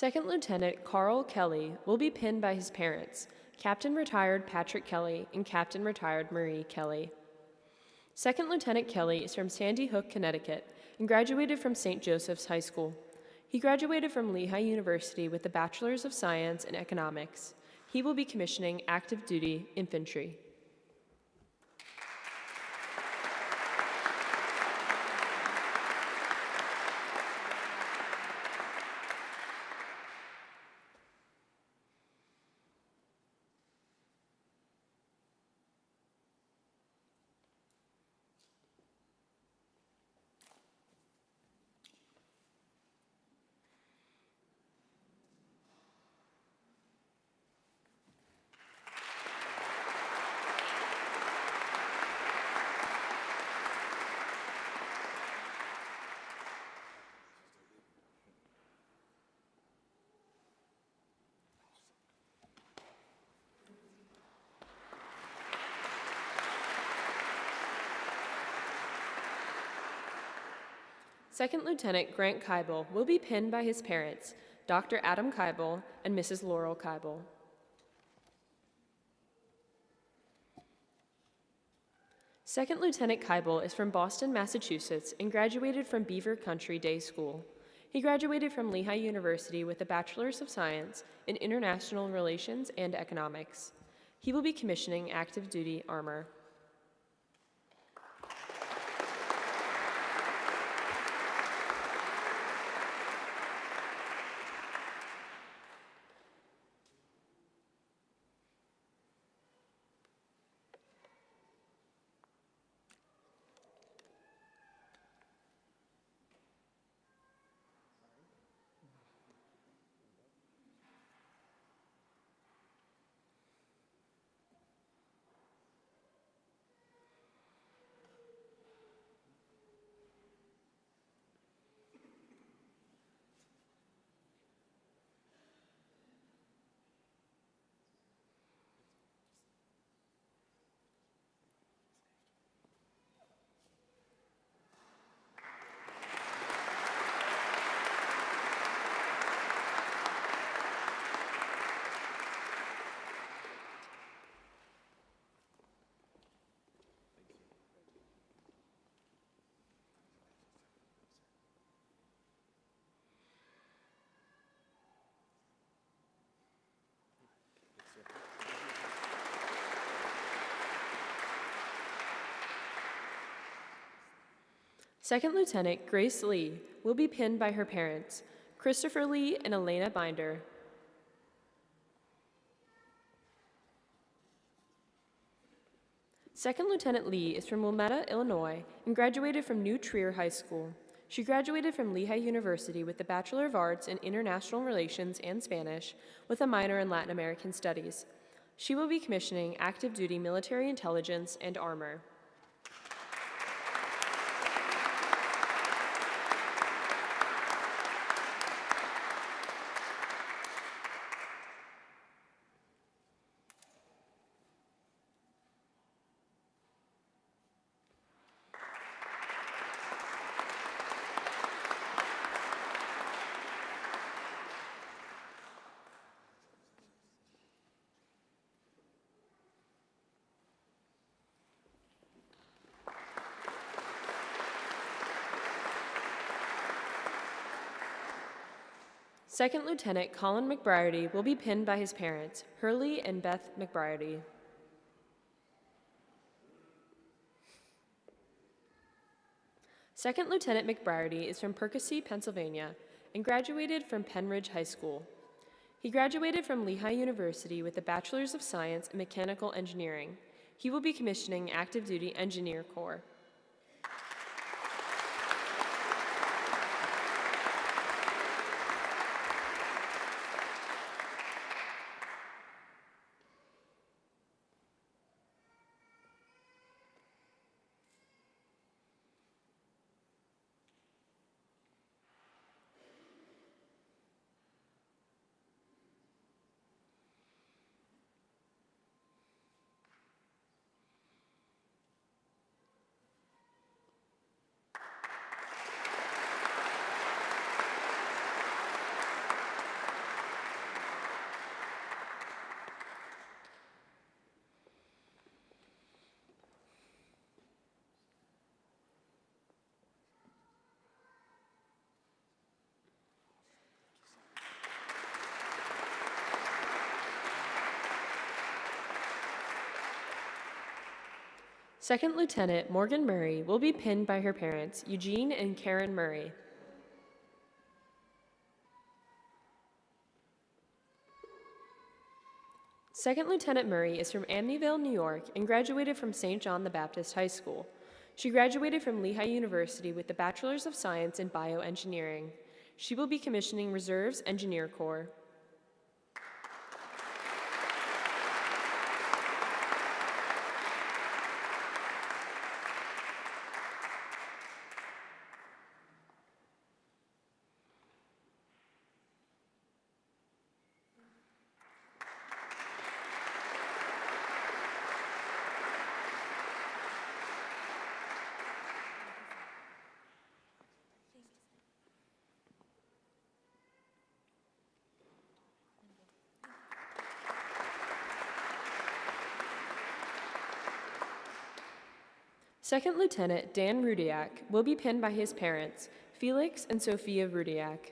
Second Lieutenant Carl Kelly will be pinned by his parents, Captain Retired Patrick Kelly and Captain Retired Marie Kelly. Second Lieutenant Kelly is from Sandy Hook, Connecticut, and graduated from St. Joseph's High School. He graduated from Lehigh University with a Bachelor's of Science in Economics. He will be commissioning active duty infantry. Second Lieutenant Grant Kybel will be pinned by his parents, Dr. Adam Kybel and Mrs. Laurel Kybel. Second Lieutenant Kybel is from Boston, Massachusetts, and graduated from Beaver Country Day School. He graduated from Lehigh University with a Bachelor's of Science in International Relations and Economics. He will be commissioning active duty armor. Second Lieutenant Grace Lee will be pinned by her parents, Christopher Lee and Elena Binder. Second Lieutenant Lee is from Wilmetta, Illinois, and graduated from New Trier High School. She graduated from Lehigh University with a Bachelor of Arts in International Relations and Spanish, with a minor in Latin American Studies. She will be commissioning active duty military intelligence and armor. Second Lieutenant Colin McBriarty will be pinned by his parents, Hurley and Beth McBriarty. Second Lieutenant McBriarty is from Perkasie, Pennsylvania, and graduated from Penridge High School. He graduated from Lehigh University with a Bachelor's of Science in Mechanical Engineering. He will be commissioning active duty Engineer Corps. Second Lieutenant Morgan Murray will be pinned by her parents, Eugene and Karen Murray. Second Lieutenant Murray is from Amityville, New York, and graduated from St. John the Baptist High School. She graduated from Lehigh University with a Bachelor's of Science in Bioengineering. She will be commissioning Reserves Engineer Corps. Second Lieutenant Dan Rudiak will be pinned by his parents, Felix and Sophia Rudiak.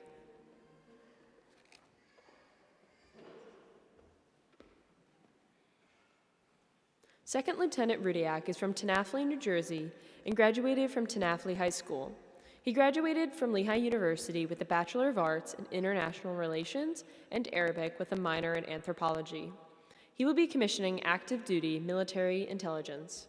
Second Lieutenant Rudiak is from Tenafly, New Jersey, and graduated from Tenafly High School. He graduated from Lehigh University with a Bachelor of Arts in International Relations and Arabic with a minor in Anthropology. He will be commissioning active duty military intelligence.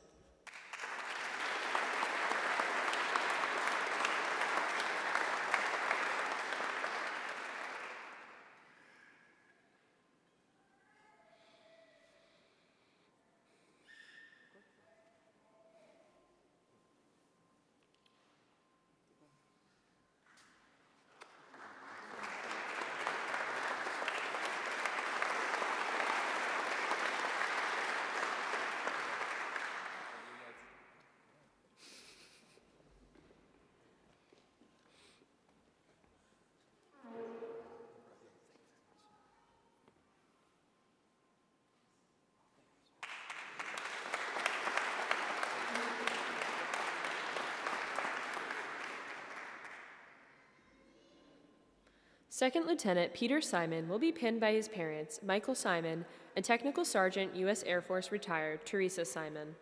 Second Lieutenant Peter Simon will be pinned by his parents, Michael Simon, and Technical Sergeant, U.S. Air Force retired, Teresa Simon.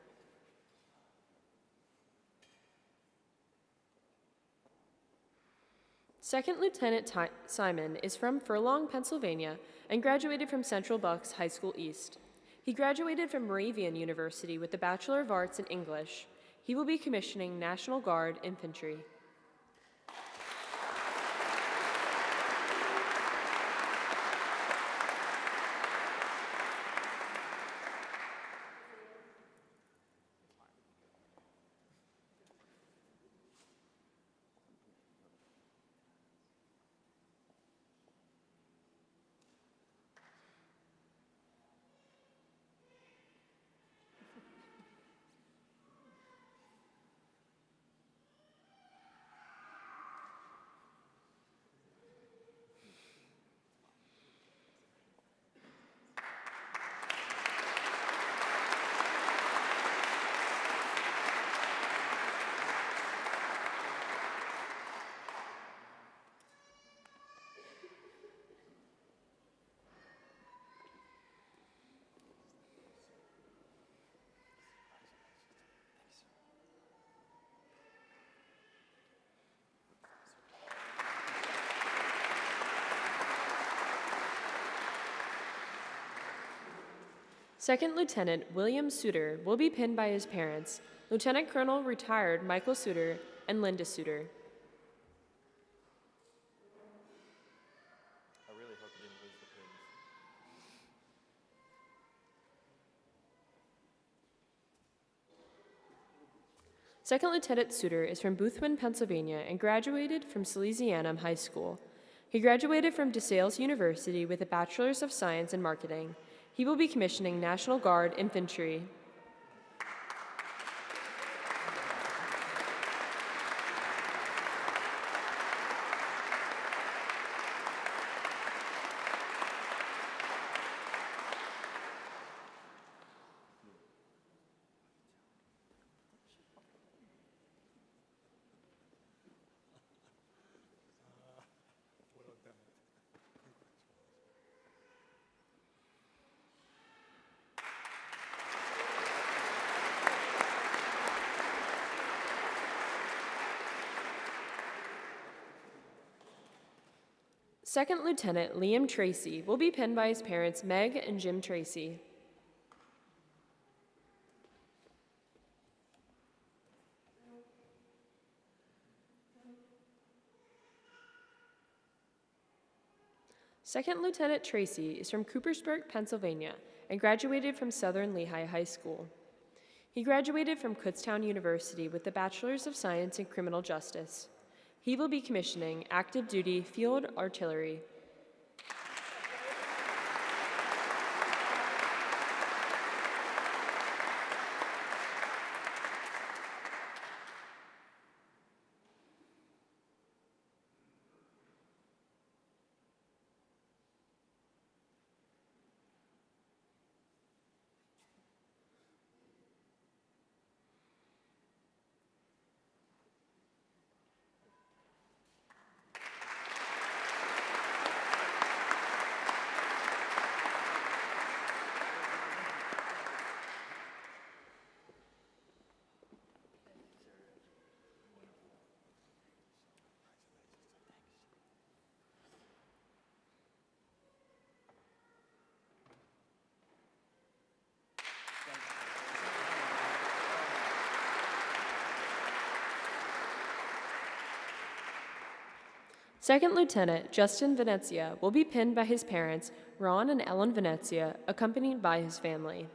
Second Lieutenant Simon is from Furlong, Pennsylvania, and graduated from Central Bucks High School East. He graduated from Moravian University with a Bachelor of Arts in English. He will be commissioning National Guard Infantry. Second Lieutenant William Suter will be pinned by his parents, Lieutenant Colonel retired Michael Suter and Linda Suter. I really hope you didn't lose the pins. Second Lieutenant Suter is from Boothwyn, Pennsylvania, and graduated from Salesianum High School. He graduated from DeSales University with a Bachelor's of Science in Marketing. He will be commissioning National Guard Infantry. Second Lieutenant Liam Tracy will be pinned by his parents Meg and Jim Tracy. Second Lieutenant Tracy is from Coopersburg, Pennsylvania, and graduated from Southern Lehigh High School. He graduated from Kutztown University with a Bachelor's of Science in Criminal Justice. He will be commissioning active duty field artillery. Second Lieutenant Justin Venezia will be pinned by his parents, Ron and Ellen Venezia, accompanied by his family.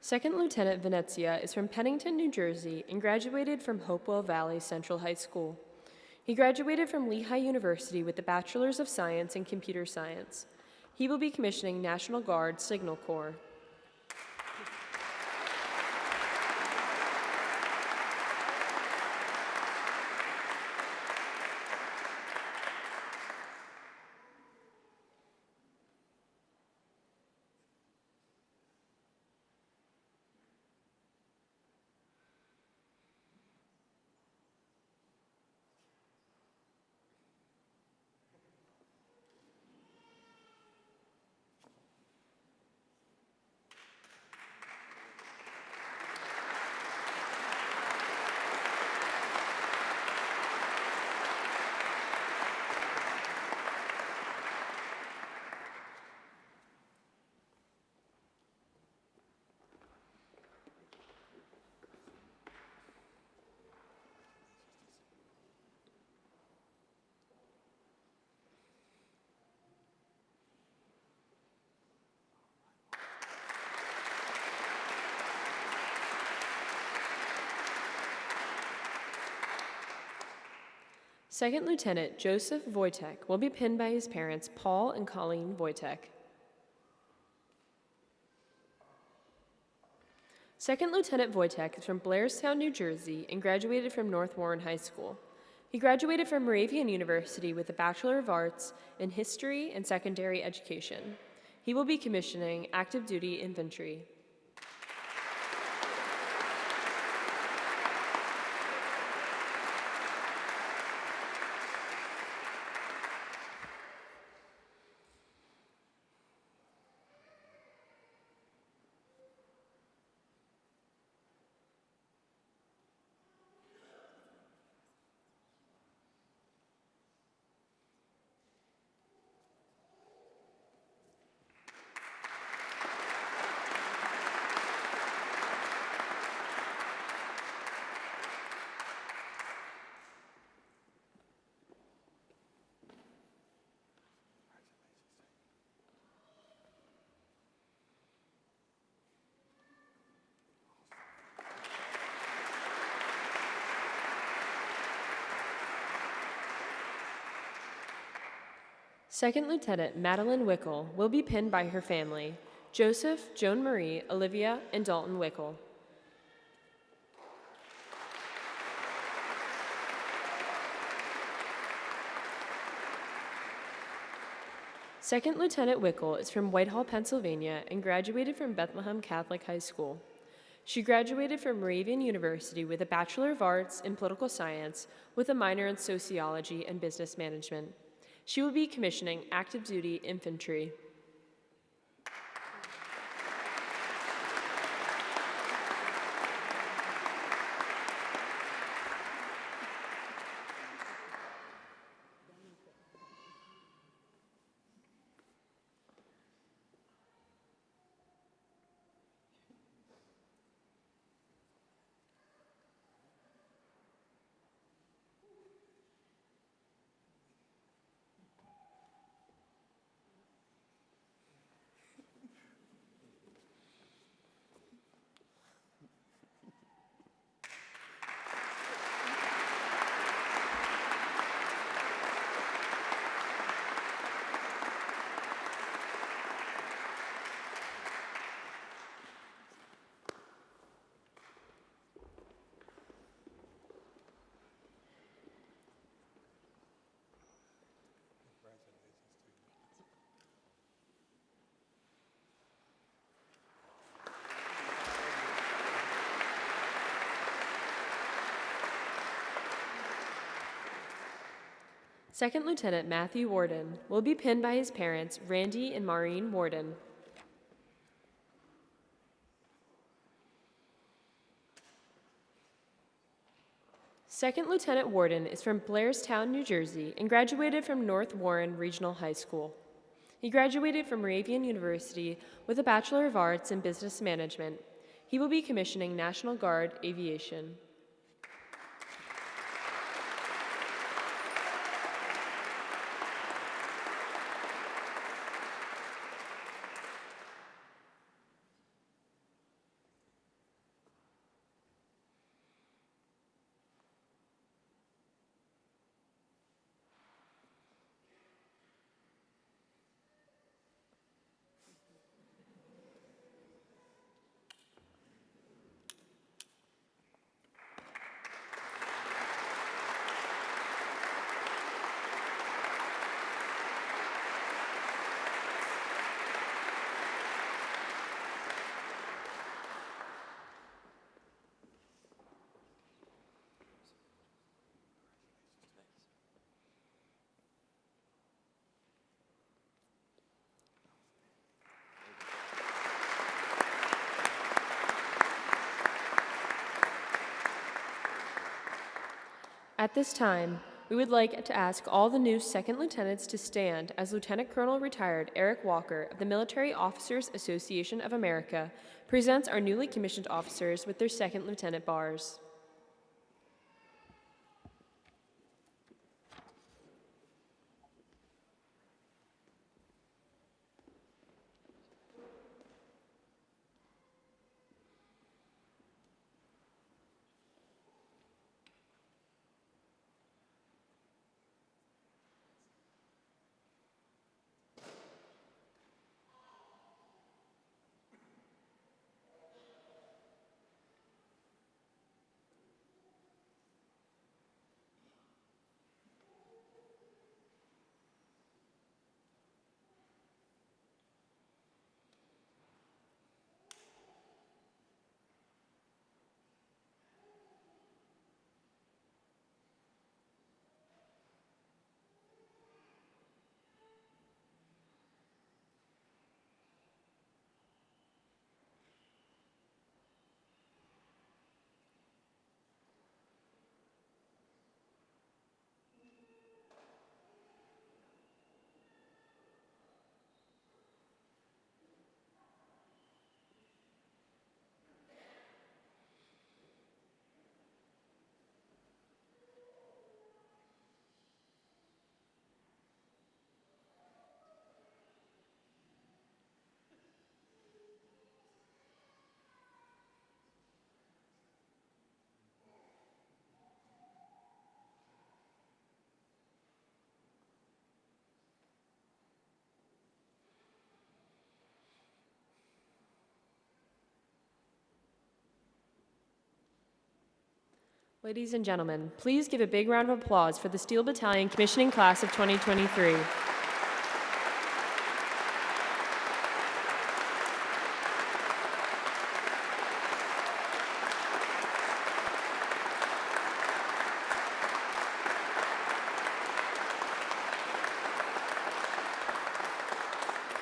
Second Lieutenant Venezia is from Pennington, New Jersey, and graduated from Hopewell Valley Central High School. He graduated from Lehigh University with a Bachelor's of Science in Computer Science. He will be commissioning National Guard Signal Corps. Second Lieutenant Joseph Wojtek will be pinned by his parents, Paul and Colleen Wojtek. Second Lieutenant Wojtek is from Blairstown, New Jersey, and graduated from North Warren High School. He graduated from Moravian University with a Bachelor of Arts in History and Secondary Education. He will be commissioning active duty infantry. Second Lieutenant Madeline Wickel will be pinned by her family, Joseph, Joan Marie, Olivia, and Dalton Wickel. Second Lieutenant Wickel is from Whitehall, Pennsylvania, and graduated from Bethlehem Catholic High School. She graduated from Moravian University with a Bachelor of Arts in Political Science with a minor in Sociology and Business Management. She will be commissioning active duty infantry. Second Lieutenant Matthew Warden will be pinned by his parents, Randy and Maureen Warden. Second Lieutenant Warden is from Blairstown, New Jersey, and graduated from North Warren Regional High School. He graduated from Moravian University with a Bachelor of Arts in Business Management. He will be commissioning National Guard Aviation. At this time, we would like to ask all the new second lieutenants to stand as Lieutenant Colonel retired Eric Walker of the Military Officers Association of America presents our newly commissioned officers with their second lieutenant bars. Ladies and gentlemen, please give a big round of applause for the Steel Battalion Commissioning Class of 2023.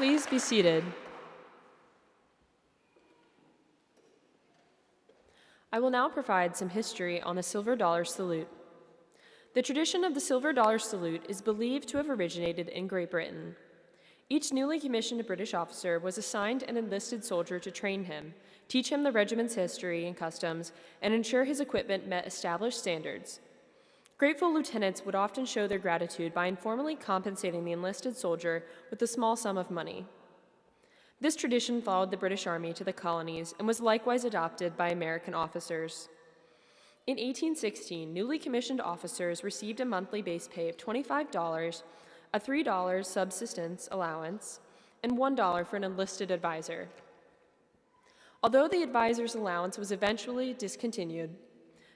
Please be seated. I will now provide some history on the silver dollar salute. The tradition of the silver dollar salute is believed to have originated in Great Britain. Each newly commissioned British officer was assigned an enlisted soldier to train him, teach him the regiment's history and customs, and ensure his equipment met established standards. Grateful lieutenants would often show their gratitude by informally compensating the enlisted soldier with a small sum of money. This tradition followed the British Army to the colonies and was likewise adopted by American officers. In 1816, newly commissioned officers received a monthly base pay of $25, a $3 subsistence allowance, and $1 for an enlisted advisor. Although the advisor's allowance was eventually discontinued,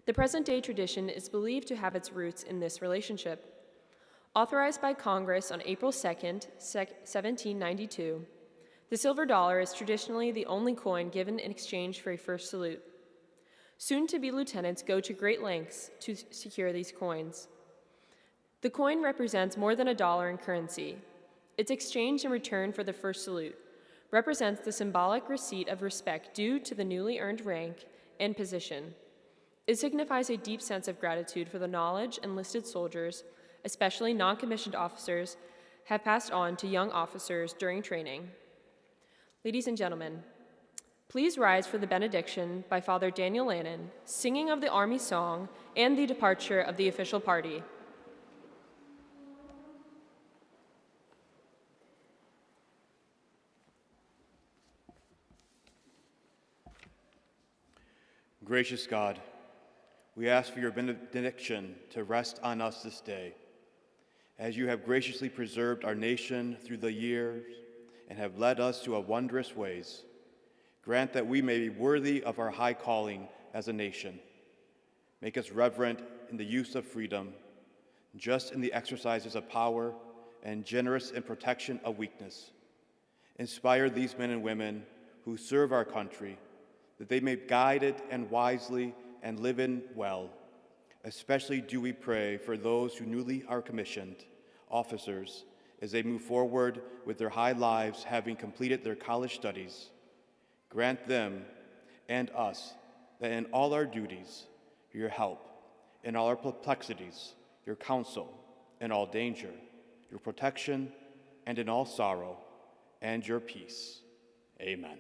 the present-day tradition is believed to have its roots in this relationship. Authorized by Congress on April 2, 1792, the silver dollar is traditionally the only coin given in exchange for a first salute. Soon-to-be lieutenants go to great lengths to secure these coins. The coin represents more than $1 in currency. Its exchange in return for the first salute represents the symbolic receipt of respect due to the newly earned rank and position. It signifies a deep sense of gratitude for the knowledge enlisted soldiers, especially non-commissioned officers, have passed on to young officers during training. Ladies and gentlemen, please rise for the benediction by Father Daniel Lannon, singing of the Army Song and the departure of the official party. Gracious God, we ask for your benediction to rest on us this day. As you have graciously preserved our nation through the years and have led us to wondrous ways, grant that we may be worthy of our high calling as a nation. Make us reverent in the use of freedom, just in the exercises of power, and generous in protection of weakness. Inspire these men and women who serve our country, that they may guide it and wisely and live in well. Especially do we pray for those who newly are commissioned officers as they move forward with their high lives, having completed their college studies. Grant them and us that in all our duties, your help, in all our perplexities, your counsel, in all danger, your protection, and in all sorrow, and your peace. Amen.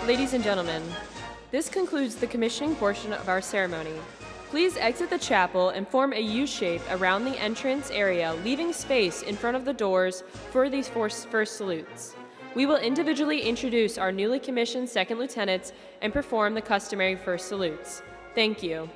Ladies and gentlemen, this concludes the commissioning portion of our ceremony. Please exit the chapel and form a U shape around the entrance area, leaving space in front of the doors for these first salutes. We will individually introduce our newly commissioned second lieutenants and perform the customary first salutes. Thank you.